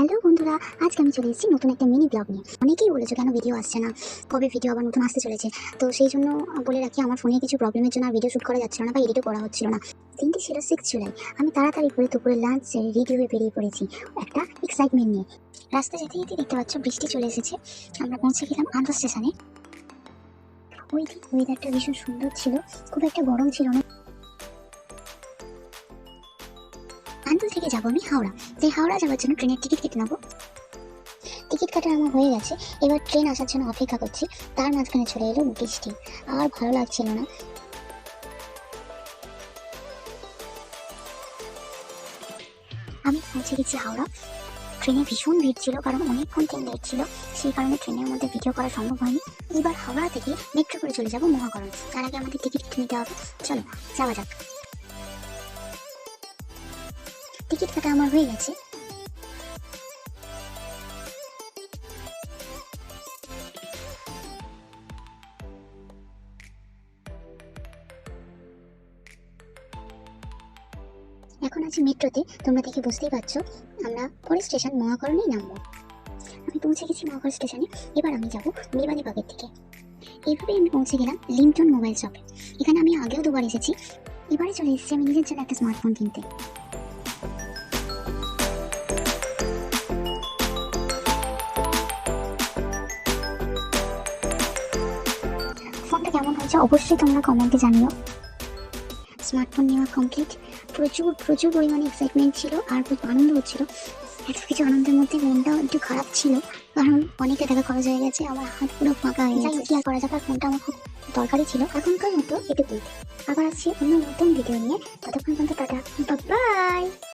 Hello বন্ধুরা, আজকে আমি চলে এসেছি নতুন একটা মিনি ব্লগ নিয়ে। অনেকেই বলেছো কেন ভিডিও আসছে না, কবে ভিডিও আবার নতুন আসতে চলেছে। তো সেই জন্য বলে রাখি, আমার ফোনে কিছু প্রবলেমের জন্য ভিডিও শ্যুট করা যাচ্ছিল না বা এডিটও করা হচ্ছিল না। দিনটি ছিল 6 জুলাই। আমি তাড়াতাড়ি করে দুপুরে লাঞ্চ সেরে রেডি হয়ে বেরিয়ে পড়েছি একটা এক্সাইটমেন্ট নিয়ে। রাস্তা যেতে যেতে দেখতে পাচ্ছ বৃষ্টি চলে এসেছে। আমরা পৌঁছে গেলাম আন্ধ্র স্টেশনে। ওই দিন ওয়েদারটা ভীষণ সুন্দর ছিল, খুব একটা গরম ছিল না। আন্ধ্র থেকে যাবো আমি হাওড়া। তাই হাওড়া যাওয়ার জন্য ট্রেনের টিকিট কেটে নেবো। টিকিট কাটা আমার হয়ে গেছে, এবার ট্রেন আসার জন্য অপেক্ষা করছি। তার মাঝখানে চলে এলো বৃষ্টি, আর ভালো লাগছিল না। আমি পৌঁছে গেছি হাওড়া। ট্রেনে ভীষণ ভিড় ছিল, কারণ অনেকক্ষণ ট্রেন লেট ছিল, সেই কারণে ট্রেনের মধ্যে ভিডিও করা সম্ভব হয়নি। এবার হাওড়া থেকে মেট্রো করে চলে যাবো মহাকরণ। তার আগে আমাদের টিকিট কেটে নিতে হবে। চলো যাওয়া যাক। টিকিট কাটা আমার হয়ে গেছে। এখন আছি মেট্রোতে, তোমরা দেখে বুঝতেই পারছো আমরা পরের স্টেশন মহাকরণেই নামবো। আমি পৌঁছে গেছি মহাকরণ স্টেশনে। এবার আমি যাবো বিমানীবাগের দিকে। এইভাবে আমি পৌঁছে গেলাম লিংটন মোবাইল শপে। এখানে আমি আগেও দুবার এসেছি, এবারে চলে এসেছি আমি নিজের জন্য একটা স্মার্টফোন কিনতে। ফোনটা কেমন হয়েছে অবশ্যই তোমরা কমেন্টে জানিও। স্মার্টফোন নেওয়া কমপ্লিট। প্রচুর প্রচুর পরিমাণে এক্সাইটমেন্ট ছিল আর খুব আনন্দ হচ্ছিল। এত কিছু আনন্দের মধ্যে মনটাও একটু খারাপ ছিল, কারণ অনেকটা টাকা খরচ হয়ে গেছে, আমার হাত পুরো ফাঁকা হয়ে গেছে। কি আর করা যাবে, ফোনটা আমার খুব দরকারি ছিল। এখনকার মতো এটুকুই। আবার আসছি অন্য নতুন ভিডিও নিয়ে, ততক্ষণ পর্যন্ত টাটা, বাই।